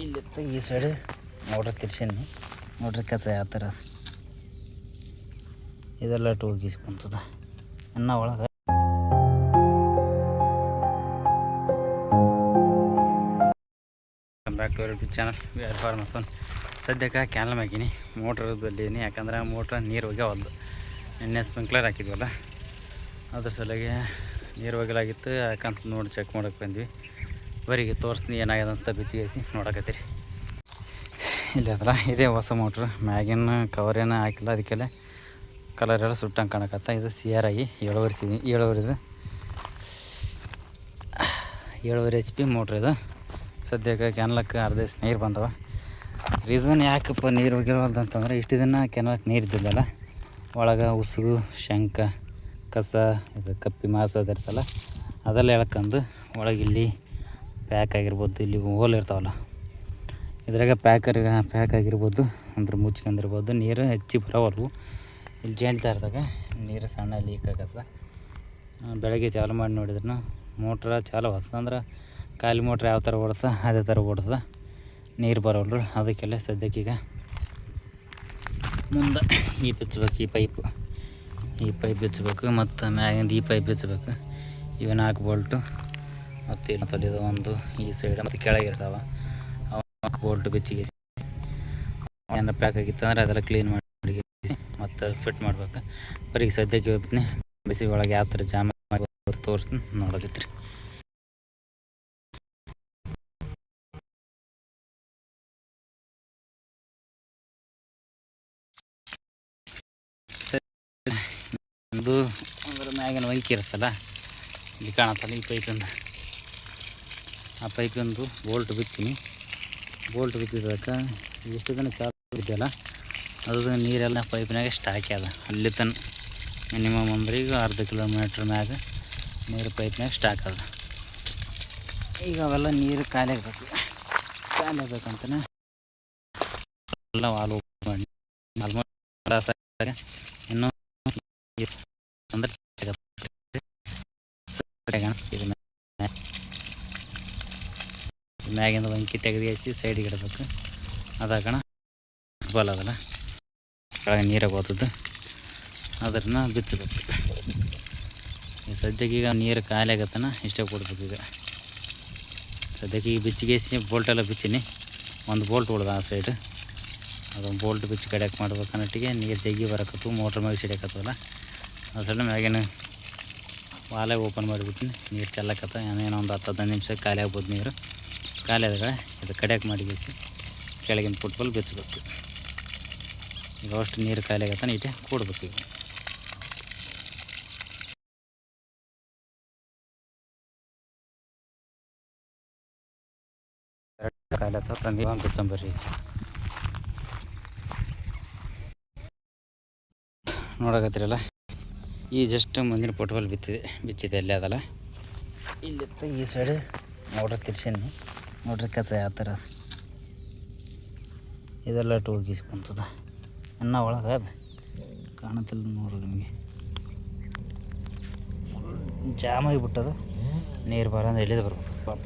ಇಲ್ಲಿತ್ತು ಈ side motor ತಿರ್ಸೀನಿ. ನೋಡ್ರಿ ಕಸ ಯಾವ ಥರ ಇದೆಲ್ಲ ಟೂಗಿಸ್ಕೊಂತದ ಇನ್ನು ಒಳಗೆ. Back to YouTube channel we are ಫಾರ್ಮಸನ್. ಸದ್ಯಕ್ಕೆ ಕ್ಯಾನಲ್ ಹಾಕೀನಿ, ಮೋಟ್ರ್ ಬಲ್ಲೀನಿ. ಯಾಕಂದ್ರೆ ಮೋಟ್ರ್ ನೀರು ಹೋಗ್ಯಾವಲ್ದು. ನಿನ್ನೆ ಸ್ಪ್ರಿಂಕ್ಲರ್ ಹಾಕಿದ್ವಲ್ಲ, ಅದ್ರ ಸಲುವಾಗಿ ನೀರು ಹೋಗಲಾಗಿತ್ತು. ಯಾಕಂತ ನೋಡಿ ಚೆಕ್ ಮಾಡೋಕೆ ಬಂದ್ವಿ. ಬರೀಗೆ ತೋರಿಸ್ತೀನಿ ಏನಾಗ್ಯದ ಅಂತ ಬಿತ್ತಿಗೆಸಿ ನೋಡಕತ್ತೀರಿ. ಇಲ್ಲ ಅದಲ್ಲ, ಇದೇ ಹೊಸ ಮೋಟ್ರ್. ಮ್ಯಾಗಿನ ಕವರ್ ಏನೂ ಹಾಕಿಲ್ಲ, ಅದಕ್ಕೆಲ್ಲ ಕಲರ್ ಎಲ್ಲ ಸುಟ್ಟಂಗೆ ಕಾಣಕತ್ತ. ಇದು CR ಆಗಿ 7.5 HP ಮೋಟ್ರ್ ಇದು. ಸದ್ಯಕ್ಕೆ ಕ್ಯಾನಲಕ್ಕೆ ಅರ್ಧ ದಿವಸ ನೀರು ಬಂದವ. ರೀಸನ್ ಯಾಕಪ್ಪ ನೀರು ಹೋಗಿರೋದು ಅಂತಂದ್ರೆ, ಇಷ್ಟು ದಿನ ಕ್ಯಾನಲಕ್ಕೆ ನೀರು ಇದ್ದಿದ್ದಲ್ಲ. ಒಳಗೆ ಉಸುಗು, ಶಂಕ, ಕಸ, ಇದು ಕಪ್ಪಿ ಮಾಸ ಅದಿರ್ತಲ್ಲ, ಅದೆಲ್ಲ ಎಳ್ಕೊಂಡು ಒಳಗೆ ಇಲ್ಲಿ ಪ್ಯಾಕ್ ಆಗಿರ್ಬೋದು. ಇಲ್ಲಿ ಹೋಲ್ ಇರ್ತಾವಲ್ಲ, ಇದ್ರಾಗ ಪ್ಯಾಕ್ ಆಗಿರ್ಬೋದು, ಅಂದ್ರೆ ಮುಚ್ಕೊಂಡಿರ್ಬೋದು. ನೀರು ಹೆಚ್ಚಿ ಬರೋವಲ್ವು. ಇಲ್ಲಿ ಜೇಂಟ್ ತಾರದಾಗ ನೀರು ಸಣ್ಣ ಲೀಕ್ ಆಗತ್ತೆ. ಬೆಳಗ್ಗೆ ಚಾಲು ಮಾಡಿ ನೋಡಿದ್ರು ಮೋಟ್ರ ಚಾಲು ಆಗ್ತದೆ. ಅಂದ್ರೆ ಖಾಲಿ ಮೋಟ್ರ್ ಯಾವ ಥರ ಓಡ್ತದೆ ಅದೇ ಥರ ಓಡ್ತದೆ, ನೀರು ಬರೋಲ್ರು. ಅದಕ್ಕೆಲ್ಲ ಸದ್ಯಕ್ಕೀಗ ಮುಂದೆ ಬಿಚ್ಚಬೇಕು. ಈ ಪೈಪ್ ಬಿಚ್ಚಬೇಕು, ಮತ್ತು ಮ್ಯಾಗಿಂದ ಈ ಪೈಪ್ ಬಿಚ್ಚಬೇಕು. ಇವು 4 ಬೋಲ್ಟು, ಮತ್ತು ಇಲ್ಲಿ ತಲೆದು ಒಂದು ಈ ಸೈಡ್, ಮತ್ತು ಕೆಳಗಿರ್ತಾವೆ 4 ಬೋಲ್ಟ್ ಬಿಚ್ಚಿಗೆ ಏನಾರ ಪ್ಯಾಕ್ ಆಗಿತ್ತು ಅಂದ್ರೆ ಅದೆಲ್ಲ ಕ್ಲೀನ್ ಮಾಡಿ ಮತ್ತು ಫಿಟ್ ಮಾಡ್ಬೇಕು. ಬರೀ ಸದ್ಯಕ್ಕೆ ಹೋಗ್ಬಿಟ್ಟು ಬಿಸಿ ಒಳಗೆ ಯಾವ ಥರ ಜಾಮ ತೋರಿಸ್ತೀನಿ ನೋಡೋದಿತ್ರಿ. ಅದು ಅಂದ್ರೆ ಮ್ಯಾಗಿನ ವಂಕಿ ಇರುತ್ತಲ್ಲ, ಇಲ್ಲಿ ಕಾಣತ್ತಲ್ಲ ಈ ಪೈಪಿಂದ, ಆ ಪೈಪಿಂದು ಬೋಲ್ಟ್ ಬಿಚ್ಚಿನಿ. ಬೋಲ್ಟ್ ಬಿಚ್ಚಿದ್ದಕ್ಕೆ ಎಷ್ಟು ದಿನ ಚಾಲು ಇದೆಯಲ್ಲ, ಅದು ನೀರೆಲ್ಲ ಪೈಪಿನಾಗ ಸ್ಟಾಕ್ ಅದ. ಅಲ್ಲಿ ತನಕ ಮಿನಿಮಮ್ ಅಂದ್ರೆ ಈಗ ಅರ್ಧ ಕಿಲೋಮೀಟ್ರ್ ಮ್ಯಾಗ ನೀರು ಪೈಪ್ನಾಗ ಸ್ಟಾಕ್ ಅದ. ಈಗ ಅವೆಲ್ಲ ನೀರು ಖಾಲಿ ಆಗ್ಬೇಕಂತನೇ ಎಲ್ಲ ವಾಲ್ ಓಪನ್ ಮಾಡಿ ಆಲ್ಮೋಸ್ಟ್ ಇನ್ನೂ ಅಂದ್ರೆ ಮ್ಯಾಗಿಂದ ವಂಕಿ ತೆಗೆದು ಸೈಡಿಗೆ ಇಡಬೇಕು. ಅದಾಗಣ ಫುಟ್ಬಾಲ್ ಅದಲ್ಲ, ಕೆಳಗೆ ನೀರಾಗ ಹೋದದ್ದು, ಅದನ್ನು ಬಿಚ್ಚಬೇಕು. ಸದ್ಯಕ್ಕೆ ಈಗ ನೀರು ಖಾಲಿ ಆಗತ್ತನ ಇಷ್ಟೇ ಕೊಡ್ಬೇಕು. ಈಗ ಸದ್ಯಕ್ಕೆ ಈಗ ಬಿಚ್ಚಿಗೇಸಿ ಬೋಲ್ಟೆಲ್ಲ ಬಿಚ್ಚೀನಿ. ಒಂದು ಬೋಲ್ಟ್ ಉಳ್ದ ಆ ಸೈಡ್, ಅದೊಂದು ಬೋಲ್ಟ್ ಬಿಚ್ಚಿ ಕಡಿಯಾಕೆ ಮಾಡ್ಬೇಕನ್ನಟ್ಟಿಗೆ ನೀರು ಜಗ್ಗಿ ಬರಕತ್ತು. ಮೋಟ್ರ್ ಮ್ಯಾಗ ಸಿಡಿಯಕತ್ತವಲ್ಲ, ಅದು ಸಲ ಮ್ಯಾಗಿನ ವಾಲೆ ಓಪನ್ ಮಾಡಿಬಿಟ್ಟಿನಿ. ನೀರು ಚೆಲ್ಲಕತ್ತ. ಏನೇನೋ ಒಂದು 10-15 ನಿಮಿಷ ಖಾಲಿ ಆಗ್ಬೋದು. ನೀರು ಖಾಲಿ ಆದಾಗ ಇದು ಕಡಿಯಾಕೆ ಮಾಡಿ ಬಿಚ್ಚಿ ಕೆಳಗಿನ ಫುಟ್ಬಾಲ್ ಬಿಚ್ಚಬೇಕು. ಈಗ ಅಷ್ಟು ನೀರು ಖಾಲಿ ಆಗತ್ತ, ನೀಟೇ ಕೂಡ್ಬೇಕು. ಈಗ ಖಾಲಿ ಆತ ತಂದು ಬಿಚ್ಚಂಬರ್ರಿ. ನೋಡಕತ್ತಿರಲ್ಲ, ಈ ಜಸ್ಟ್ ಮುಂದಿನ ಫುಟ್ಬಾಲ್ ಬಿಚ್ಚಿದೆ ಅಲ್ಲೇ ಅದಲ್ಲ. ಇಲ್ಲಿತ್ತು ಈ ಸೈಡ್ ಮೋಟ್ರ್ ತಿರ್ಸೀನಿ. ನೋಡ್ರಿ ಕಸ ಯಾವ ಥರ ಅದು, ಇದೆಲ್ಲ ಟೂಗಿಸ್ಕೊಂತದ. ಇನ್ನು ಒಳಗೆ ಅದು ಕಾಣುತ್ತಿಲ್ಲ ನೋಡ್ರಿ ನಿಮಗೆ. ಜಾಮ್ ಆಗಿಬಿಟ್ಟದ, ನೀರು ಬರೋದು ಎಲ್ಲಿದು ಬರ್ಬೇಕು ಪಾಪ.